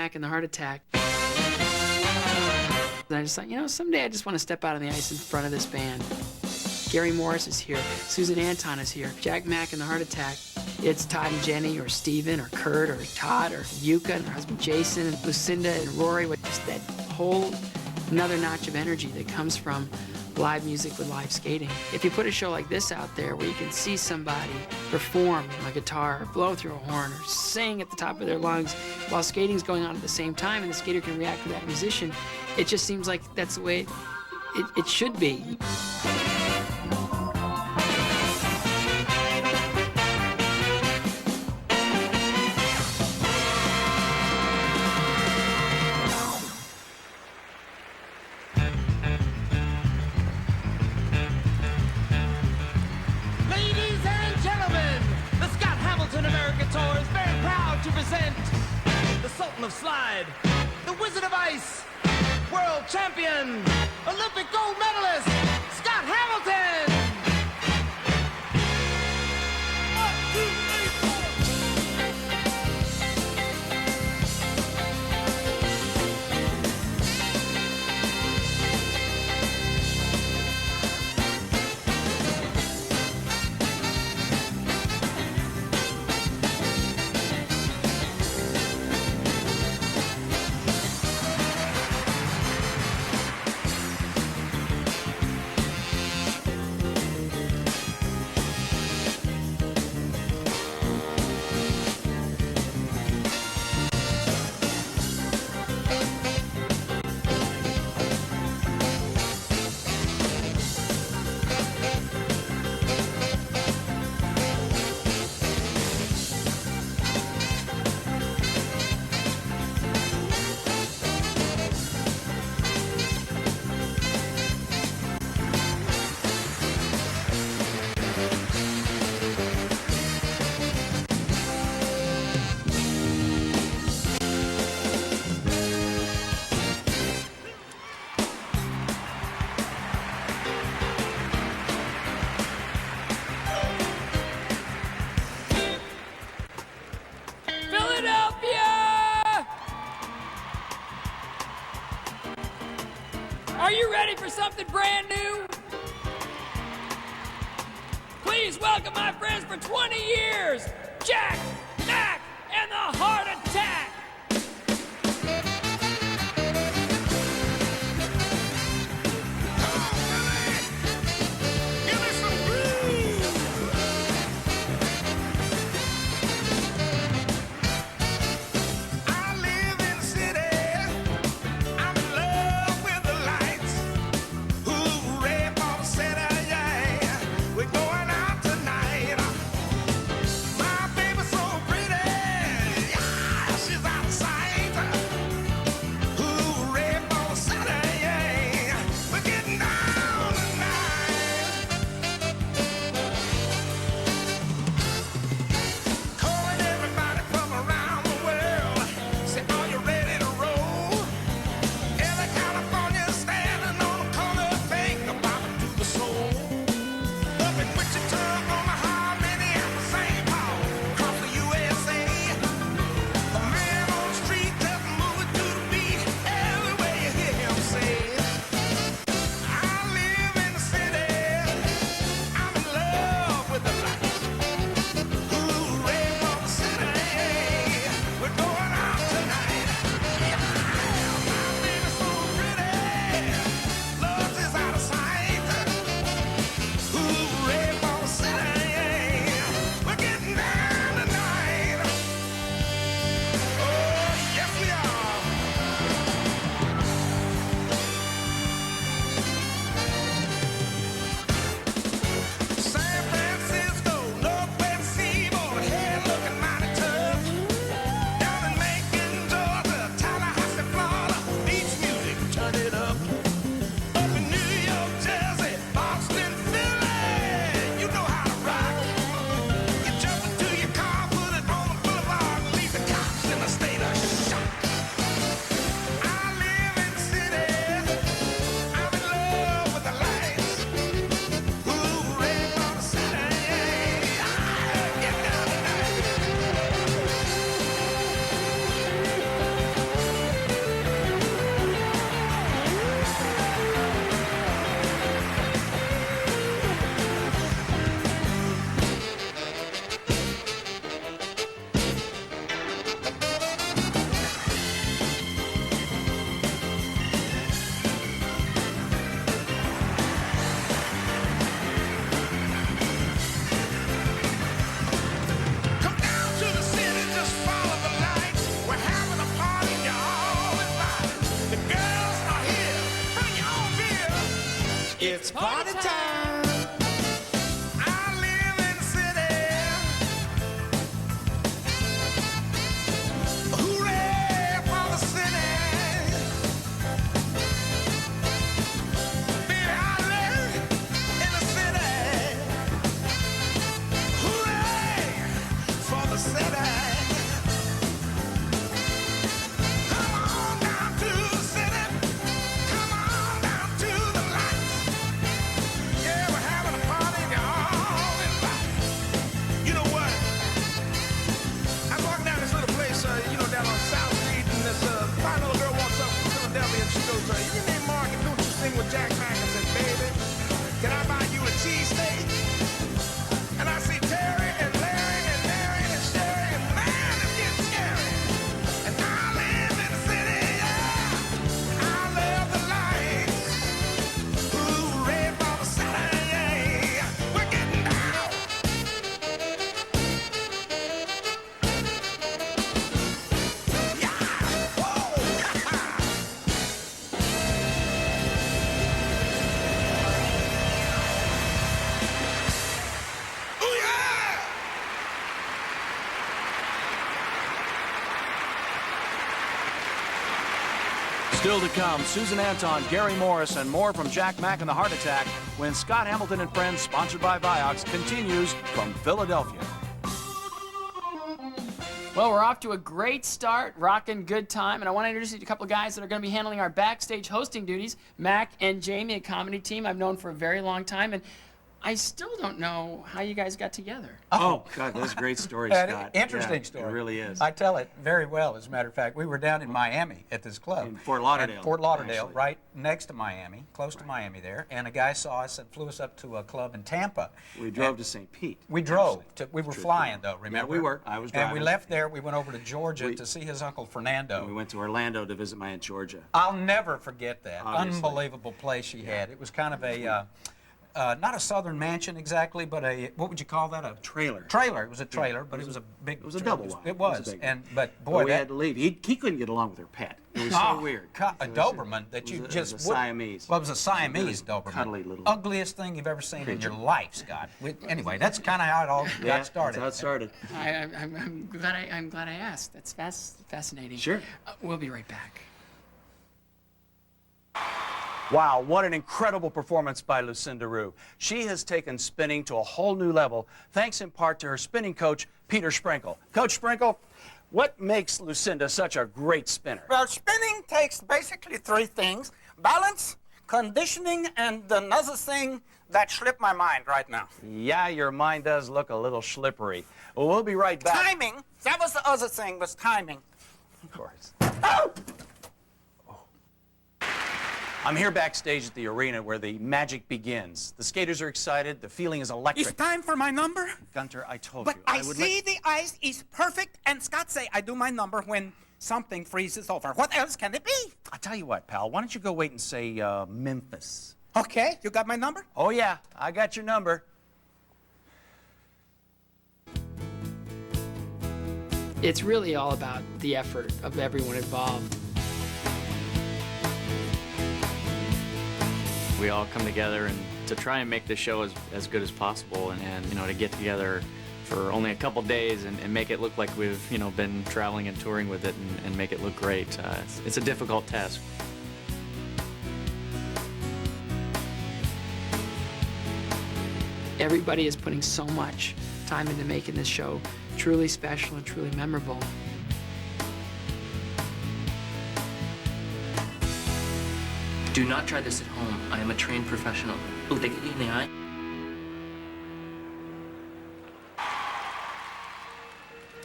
and the Heart Attack. And I just thought, you know, someday I just want to step out on the ice in front of this band. Gary Morris is here. Susan Anton is here. Jack Mack and the Heart Attack. It's Todd and Jenny, or Steven, or Kurt, or Todd, or Yuka, and her husband Jason, and Lucinda, and Rory, with just that whole another notch of energy that comes from live music with live skating. If you put a show like this out there where you can see somebody perform on a guitar, or blow through a horn, or sing at the top of their lungs while skating's going on at the same time, and the skater can react to that musician, it just seems like that's the way it should be. Of slide, the Wizard of Ice, world champion, Olympic gold medalist, Scott Hamilton! 1, 2, Are you ready for something brand new? Please welcome my friends for 20 years, Jack, Mack, and the Heart Attack. my baby so pretty. Yeah. It's party time. I live in the city. Hooray for the city. Baby, I live in the city. Hooray for the city. Come on down to the city. Come on down to the lights. Yeah, we're having a party and you're all invited. You know what? I was walking down this little place, down on South Street, and this fine little girl walks up from Philadelphia, and she goes, your name Mark, and don't you sing with Jack Mack? I said, baby, can I buy you a cheesesteak? And I see Terry and Larry and Mary and Sherry, and man, it's getting scary. And I live in the city, yeah. I love the lights. Hooray for the city, yeah. We're getting down. Yeah. Whoa. Ooh, yeah. Still to come, Susan Anton, Gary Morris, and more from Jack Mack and the Heart Attack when Scott Hamilton and Friends, sponsored by Vioxx, continues from Philadelphia. Well, we're off to a great start, rocking good time, and I want to introduce you to a couple of guys that are going to be handling our backstage hosting duties. Mac and Jamie, a comedy team I've known for a very long time, and I still don't know how you guys got together. Oh, God, that's a great story, Scott. Interesting Yeah, story. It really is. I tell it very well, as a matter of fact. We were down in Miami at this club. In Fort Lauderdale, And Fort Lauderdale, actually. right next to Miami, close to Miami there. And a guy saw us and flew us up to a club in Tampa. We drove And to St. Pete. We drove. actually. We were Truthfully. flying, though, remember? we were. I was And we driving. left there. We went over to Georgia We- to see his uncle Fernando. We went to Orlando to visit my Aunt Georgia. I'll never forget that. Obviously. Unbelievable place she had. It was kind of a, not a southern mansion exactly, but a, what would you call that? A Trailer. Trailer. It was a trailer, but it was a big. It was a trailer. double wide. It was, a big and one. but boy, we that had to leave. He couldn't get along with her pet. It was so weird. A It was Doberman that it you was a- just it was a would- Siamese. Well, it was a Siamese Really Doberman. cuddly little Ugliest thing you've ever seen in your life, Scott. Anyway, that's kind of how it all Yeah, got started. That's how it started. I'm glad I asked. That's fascinating. Sure. We'll be right back. Wow, what an incredible performance by Lucinda Rue. She has taken spinning to a whole new level, thanks in part to her spinning coach, Peter Sprinkle. Coach Sprinkle, what makes Lucinda such a great spinner? Well, spinning takes basically three things: balance, conditioning, and another thing that slipped my mind right now. Yeah, your mind does look a little slippery. Well, we'll be right back. Timing. That was the other thing, was timing. Of course. I'm here backstage at the arena where the magic begins. The skaters are excited. The feeling is electric. It's time for my number. Gunter, I told But you. I would see the ice is perfect, and Scott say I do my number when something freezes over. What else can it be? I'll tell you what, pal. Why don't you go wait and say Memphis? Okay, you got my number? Oh, yeah. I got your number. It's really all about the effort of everyone involved. We all come together and to try and make this show as good as possible, and to get together for only a couple days and make it look like we've been traveling and touring with it and make it look great. It's a difficult task. Everybody is putting so much time into making this show truly special and truly memorable. Do not try this at home. I am a trained professional. Oh, they get you in the eye?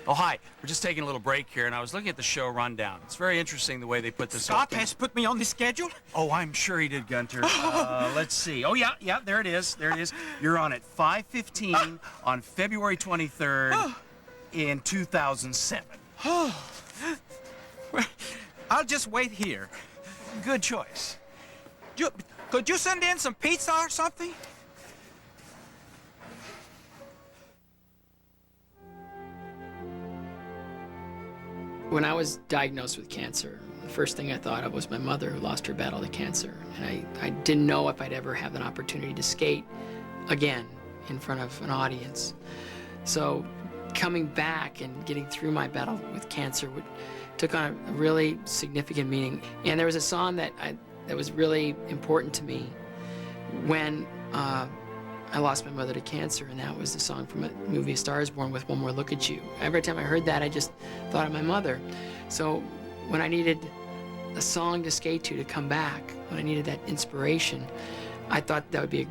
Oh, hi. We're just taking a little break here, and I was looking at the show rundown. It's very interesting the way they put this Scott up. has put me on the schedule? Oh, I'm sure he did, Gunter. Let's see. Oh, yeah, there it is. There it is. You're on at 5:15 on February 23rd in 2007. Well, I'll just wait here. Good choice. Could you send in some pizza or something? When I was diagnosed with cancer, the first thing I thought of was my mother who lost her battle to cancer. And I didn't know if I'd ever have an opportunity to skate again in front of an audience. So coming back and getting through my battle with cancer took on a really significant meaning. And there was a song that was really important to me when I lost my mother to cancer, and that was the song from a movie, A Star Is Born, with One More Look at You. Every time I heard that, I just thought of my mother. So when I needed a song to skate to come back, when I needed that inspiration, I thought that would be a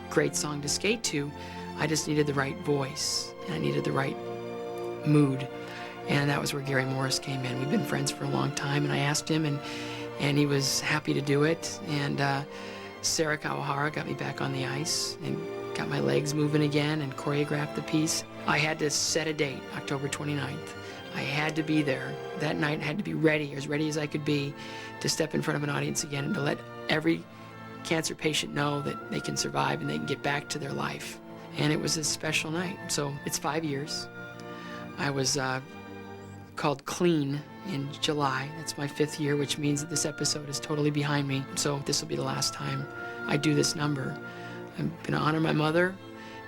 great song to skate to. I just needed the right voice, and I needed the right mood. And that was where Gary Morris came in. We've been friends for a long time, and I asked him, and he was happy to do it. And Sarah Kawahara got me back on the ice and got my legs moving again and choreographed the piece. I had to set a date, October 29th. I had to be there. That night I had to be ready as I could be, to step in front of an audience again and to let every cancer patient know that they can survive and they can get back to their life. And it was a special night. So it's 5 years. I was called clean in July. That's my 5th year, which means that this episode is totally behind me. So this will be the last time I do this number. I'm gonna honor my mother,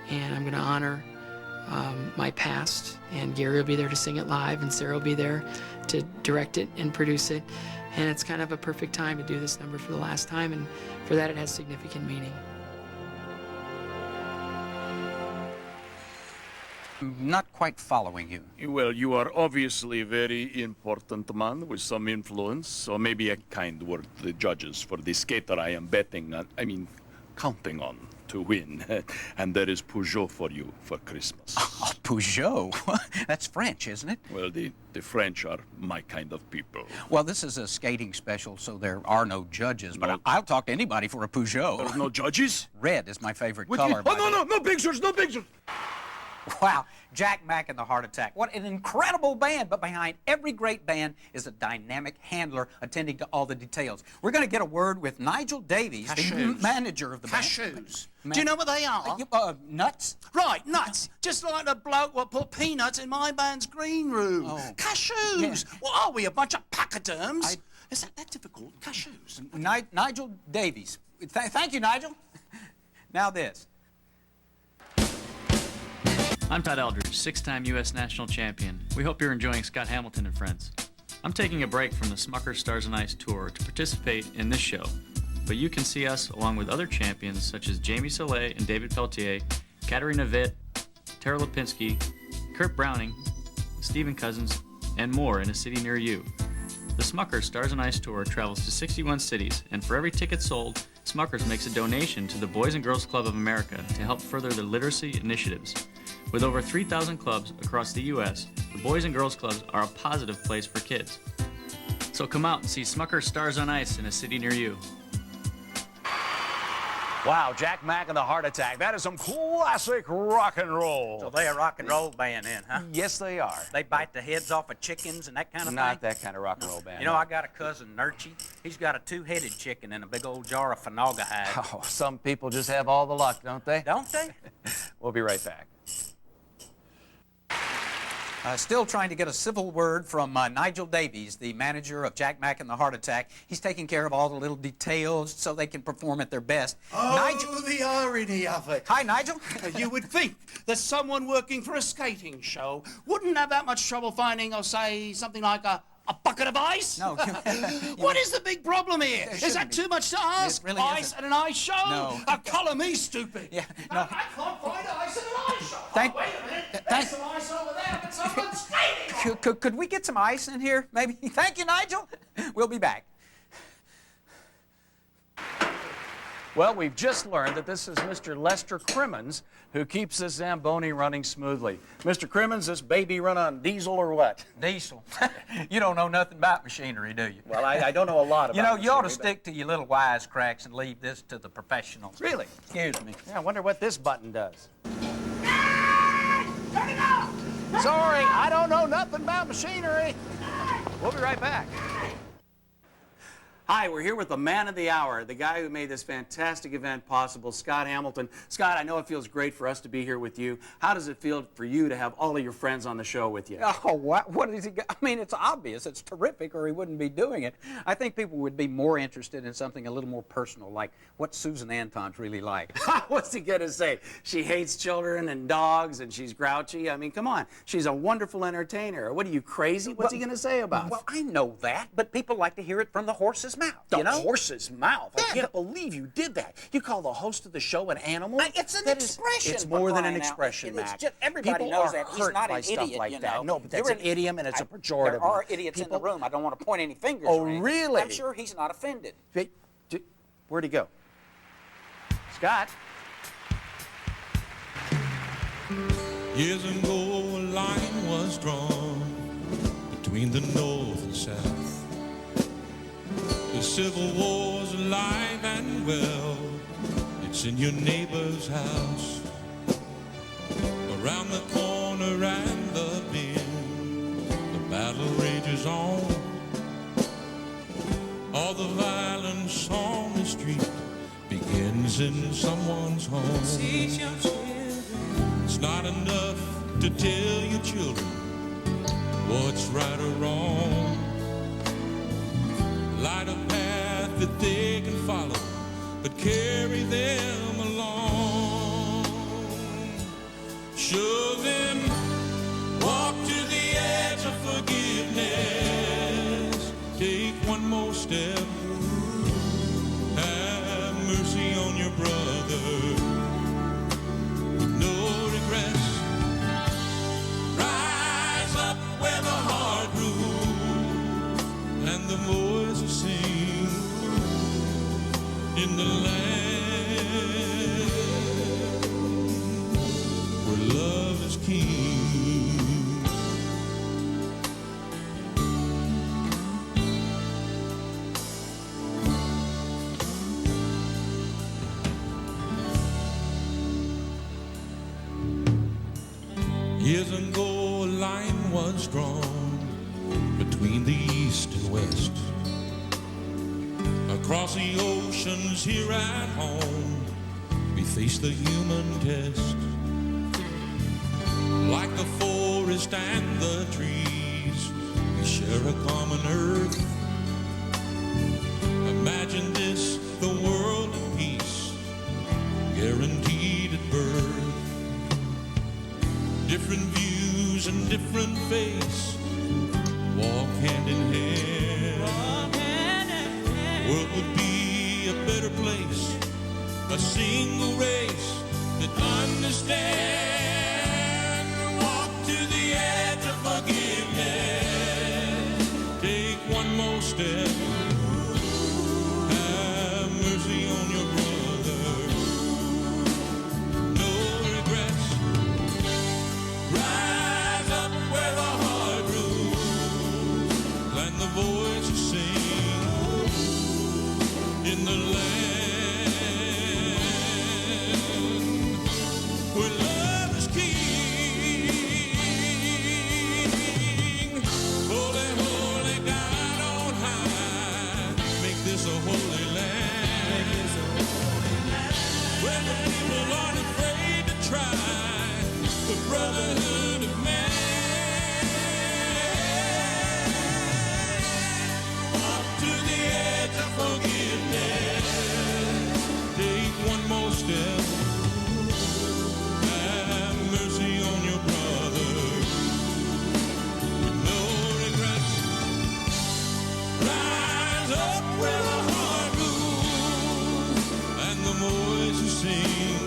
and I'm gonna honor my past, and Gary will be there to sing it live, and Sarah will be there to direct it and produce it. And it's kind of a perfect time to do this number for the last time, and for that it has significant meaning. I'm not quite following you. Well, you are obviously a very important man with some influence, or maybe a kind word to the judges for the skater I am betting on, counting on to win. And there is Peugeot for you for Christmas. Oh, Peugeot? That's French, isn't it? Well, the French are my kind of people. Well, this is a skating special, so there are no judges, but I'll talk to anybody for a Peugeot. There's no judges? Red is my favorite color. Oh, no pictures, no pictures! Wow, Jack Mack and the Heart Attack. What an incredible band, but behind every great band is a dynamic handler attending to all the details. We're going to get a word with Nigel Davies, the manager of the band. Cashews. Do you know what they are? Nuts? Right, nuts. Just like the bloke what put peanuts in my band's green room. Oh. Cashews. Yeah. What are we, a bunch of pachyderms? Is that difficult? Cashews. Nigel Davies. Thank you, Nigel. Now this. I'm Todd Eldridge, 6-time U.S. national champion. We hope you're enjoying Scott Hamilton and Friends. I'm taking a break from the Smucker Stars and Ice Tour to participate in this show, but you can see us along with other champions such as Jamie Soleil and David Pelletier, Katarina Witt, Tara Lipinski, Kurt Browning, Stephen Cousins, and more in a city near you. The Smucker Stars and Ice Tour travels to 61 cities, and for every ticket sold, Smuckers makes a donation to the Boys and Girls Club of America to help further their literacy initiatives. With over 3,000 clubs across the U.S., the Boys and Girls Clubs are a positive place for kids. So come out and see Smucker Stars on Ice in a city near you. Wow, Jack Mack and the Heart Attack. That is some classic rock and roll. So they're a rock and roll band then, huh? Yes, they are. They bite the heads off of chickens and that kind of Not thing? that kind of rock and roll band. You know, I got a cousin, Nurchie. He's got a 2-headed chicken in a big old jar of Fanaga hide. Oh, some people just have all the luck, don't they? Don't they? We'll be right back. Still trying to get a civil word from Nigel Davies, the manager of Jack Mack and the Heart Attack. He's taking care of all the little details so they can perform at their best. Oh, Nigel. the irony of it. Hi, Nigel. You would think that someone working for a skating show wouldn't have that much trouble finding, or say, something like a bucket of ice? No. What is the big problem here? Is that too much to ask? It really ice isn't. at an ice show? No. Color me stupid. Yeah, no. I can't find ice at an ice show. Thank- Wait a minute. There's thank- some ice over there, but someone's skating. Could we get some ice in here, maybe? Thank you, Nigel. We'll be back. Well, we've just learned that this is Mr. Lester Crimmins who keeps this Zamboni running smoothly. Mr. Crimmins, this baby run on diesel or what? Diesel. You don't know nothing about machinery, do you? Well, I don't know a lot about You know, you ought to machinery, stick to your little wisecracks and leave this to the professionals. Really? Excuse me. Yeah, I wonder what this button does. Turn it off! Sorry, I don't know nothing about machinery. We'll be right back. Hi, we're here with the man of the hour, the guy who made this fantastic event possible, Scott Hamilton. Scott, I know it feels great for us to be here with you. How does it feel for you to have all of your friends on the show with you? Oh, what is he? I mean, it's obvious. It's terrific, or he wouldn't be doing it. I think people would be more interested in something a little more personal, like what Susan Anton's really like. What's he going to say? She hates children and dogs, and she's grouchy. I mean, come on. She's a wonderful entertainer. What are you, crazy? What's he going to say about it? Well, I know that, but people like to hear it from the horse's mouth. The horse's mouth? I can't believe you did that. You call the host of the show an animal? It's an expression. It's more than an expression, Mac. It's just, everybody People knows are that. He's hurt not by an stuff idiot, like you that. know. No, but that's an idiom and it's a pejorative. There are idiots in the room. I don't want to point any fingers. Oh, or anything. really? I'm sure he's not offended. Hey, where'd he go? Scott? Years ago, a line was drawn between the North and South. The Civil War's alive and well. It's in your neighbor's house. Around the corner and the bend, the battle rages on. All the violence on the street begins in someone's home. It's not enough to tell your children what's right or wrong. Light a path that they can follow, but carry them along. Show them, walk to the edge of forgiveness. Take one more step. Have mercy on your brother. With no regrets. Rise up where the heart rules and the voices sing in the land where love is king. Years ago, a line was drawn between the East and West. Across the oceans here at home, we face the human test. Like the forest and the trees, we share a common earth. Imagine this, the world of peace, guaranteed at birth. Different views and different faiths walk hand in hand. World would be a better place, a single race that understand. Walk to the edge of forgiveness. Take one more step. Have mercy on your brother. No regrets. Rise up where the heart rules and the voices sing in the land where love is king. Holy, holy God on high, make this a holy land where the people aren't afraid to try the brotherhood of man. Walk to the edge of forgiveness. Take one more step. Have mercy on your brother. With no regrets. Rise up where the heart rules and the voices sing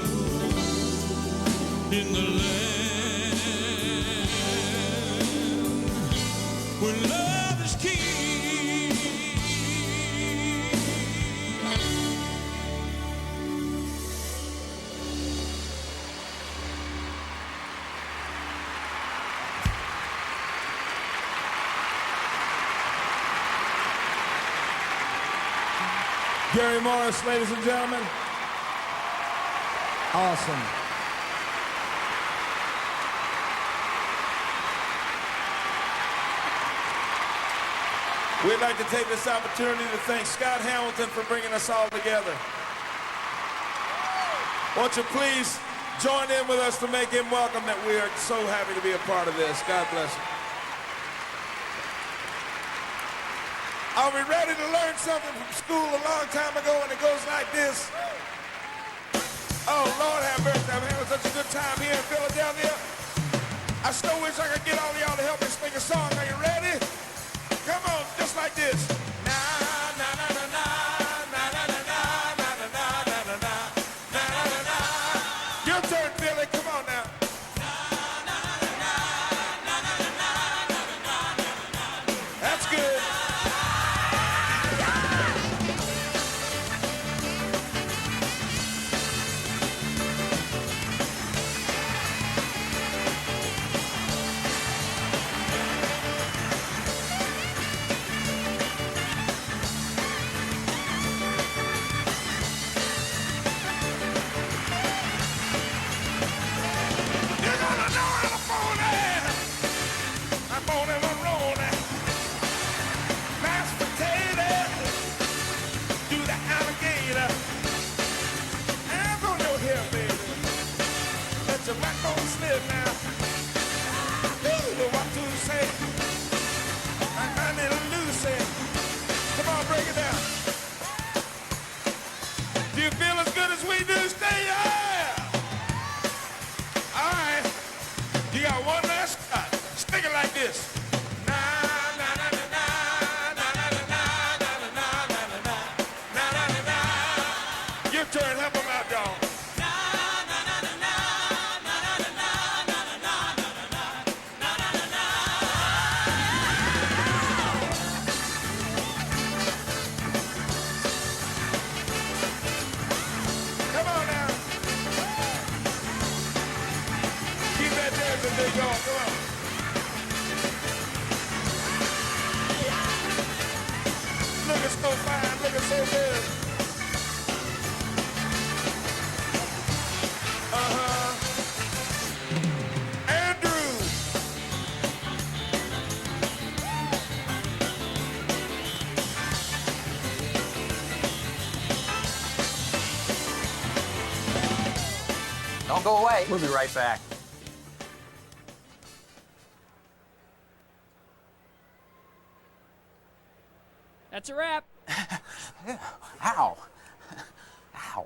in the land where love is king. Gary Morris, ladies and gentlemen. Awesome. We'd like to take this opportunity to thank Scott Hamilton for bringing us all together. Won't you please join in with us to make him welcome, that we are so happy to be a part of this. God bless you. Are we ready to learn something from school a long time ago, and it goes like this? Oh, Lord have mercy, I'm having such a good time here in Philadelphia. I still wish I could get all of y'all to help me sing a song. Are you ready? Come on, just like this. Na na na na na na na na na na na na na na na na. Your turn, Billy. Come on now. That's good. Your backbone slip now. Ooh, what to say? My little Lucy. Come on, break it down. Do you feel as good as we do? Stay yeah. All right. You got one last shot. Stick it like this. Na na na na na na na na na na na na na na na. Your turn. Help them out, y'all. There you go, come on. Looking so fine, looking so good. Andrew. Don't go away. We'll be right back. That's a wrap. Ow. Ow.